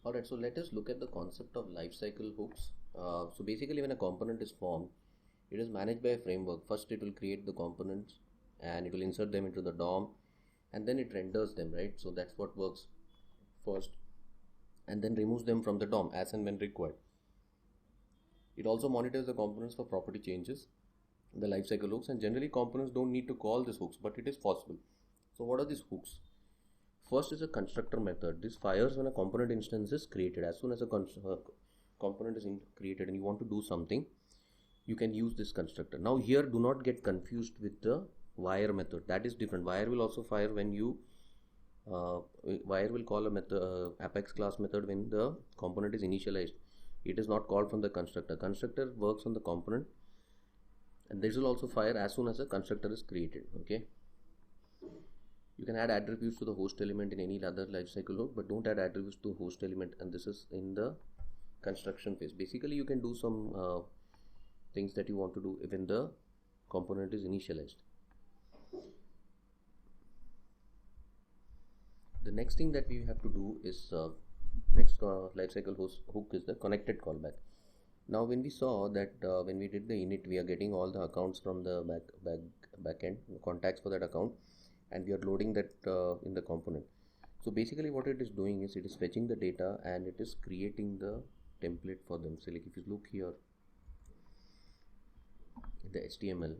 Alright, so let us look at the concept of lifecycle hooks. So basically when a component is formed, it is managed by a framework. First it will create the components and it will insert them into the DOM and then it renders them, right? So that's what works first, and then removes them from the DOM as and when required. It also monitors the components for property changes, the lifecycle hooks, and generally components don't need to call these hooks, but it is possible. So what are these hooks? First is a constructor method. This fires when a component instance is created. As soon as a component is created and you want to do something, you can use this constructor. Now here do not get confused with the wire method. That is different. Wire will also fire when you wire will call a method apex class method when the component is initialized. It is not called from the constructor. Constructor works on the component, and this will also fire as soon as a constructor is created. Okay. You can add attributes to the host element in any other lifecycle hook, but don't add attributes to host element, and this is in the construction phase. Basically, you can do some things that you want to do when the component is initialized. The next thing that we have to do is next lifecycle hook is the connected callback. Now when we saw that when we did the init, we are getting all the accounts from the backend contacts for that account, and we are loading that in the component. So basically what it is doing is it is fetching the data and it is creating the template for them. So like if you look here in the HTML,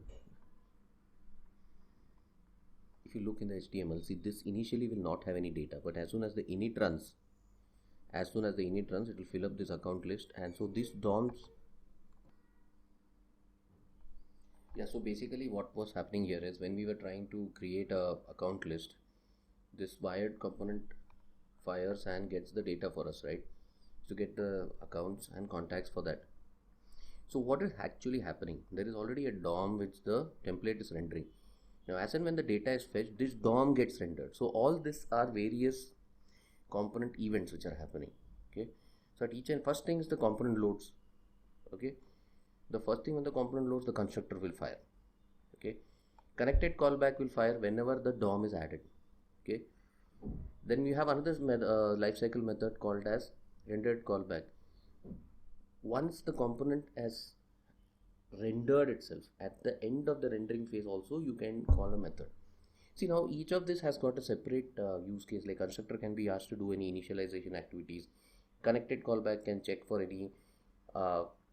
if you look in the HTML, see this initially will not have any data, but as soon as the init runs, it will fill up this account list. And so these DOMs, so basically what was happening here is when we were trying to create a account list, this wired component fires and gets the data for us, right? To get the accounts and contacts for that. So what is actually happening? There is already a DOM which the template is rendering. Now as and when the data is fetched, this DOM gets rendered. So all this are various component events which are happening. Okay, so at each and first thing is the component loads. Okay, the first thing when the component loads, the constructor will fire. Okay, connected callback will fire whenever the DOM is added. Okay, then we have another lifecycle method called as rendered callback. Once the component has rendered itself, at the end of the rendering phase also you can call a method. See, now each of this has got a separate use case. Like constructor can be asked to do any initialization activities. Connected callback can check for any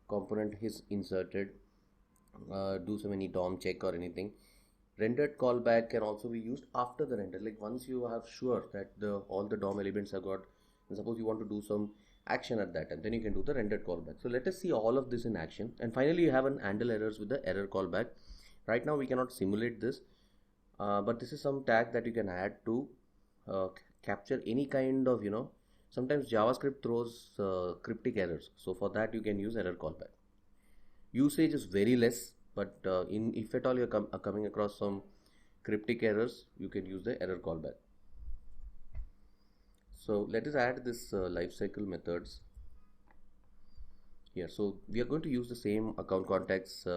component is inserted, do some any DOM check or anything. Rendered callback can also be used after the render. Like once you have sure that all the DOM elements are got, and suppose you want to do some action at that, and then you can do the rendered callback. So let us see all of this in action. And finally you have an handle errors with the error callback. Right now we cannot simulate this. But this is some tag that you can add to capture any kind of, sometimes JavaScript throws cryptic errors. So for that you can use error callback. Usage is very less, but if at all you're coming across some cryptic errors, you can use the error callback. So let us add this lifecycle methods here. So we are going to use the same account contacts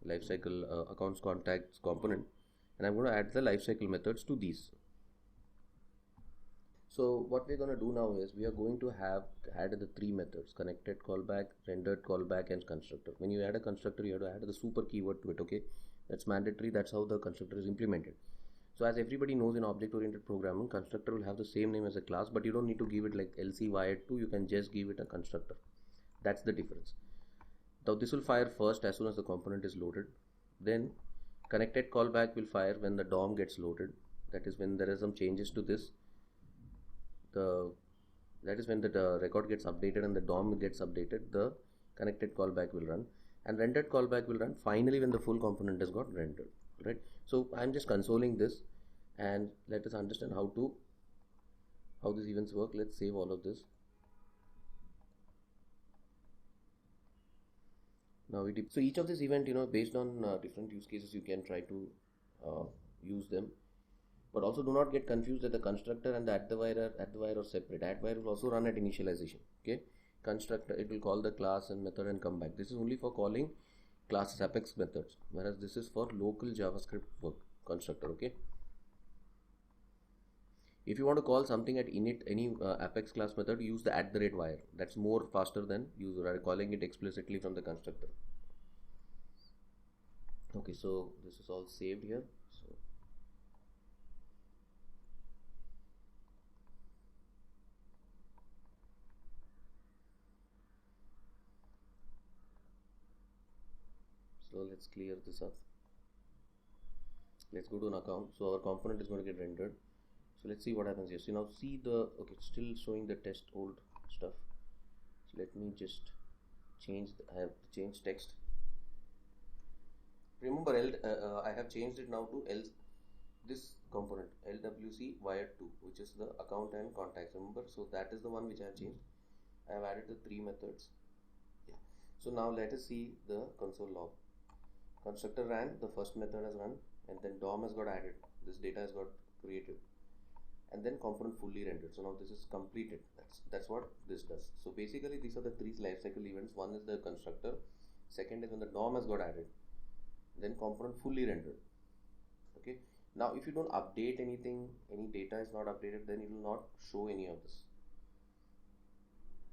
lifecycle accounts contacts component, and I'm going to add the lifecycle methods to these. So what we're going to do now is we are going to have add the three methods: connected callback, rendered callback, and constructor. When you add a constructor, you have to add the super keyword to it. Okay, that's mandatory. That's how the constructor is implemented. So as everybody knows in object-oriented programming, constructor will have the same name as a class, but you don't need to give it like LC wired2. You can just give it a constructor. That's the difference. Now this will fire first as soon as the component is loaded. Then connected callback will fire when the DOM gets loaded. That is when there are some changes to this. That is when the record gets updated and the DOM gets updated. The connected callback will run, and rendered callback will run finally when the full component has got rendered. Right. So I'm just consoling this, and let us understand how these events work. Let's save all of this. Now so each of this event, based on different use cases, you can try to use them. But also do not get confused that the constructor and the add the wire are separate. Add wire will also run at initialization. Okay, constructor, it will call the class and method and come back. This is only for calling classes apex methods, whereas this is for local JavaScript work constructor. Okay. If you want to call something at init any Apex class method, use the @wire. That's more faster than you are calling it explicitly from the constructor. Okay, so this is all saved here. So let's clear this up. Let's go to an account. So our component is going to get rendered. So let's see what happens here. So now see the, okay, it's still showing the test old stuff. So let me just change, I have to change text. Remember, I have changed it now to this component LWC wired 2, which is the account and contacts. Remember, so that is the one which I have changed. I have added the 3 methods. Yeah. So now let us see the console log. Constructor ran, the first method has run, and then DOM has got added. This data has got created, and then component fully rendered. So now this is completed. That's what this does. So basically, these are the 3 lifecycle events. One is the constructor. Second is when the DOM has got added. Then component fully rendered. Okay. Now if you don't update anything, any data is not updated, then it will not show any of this.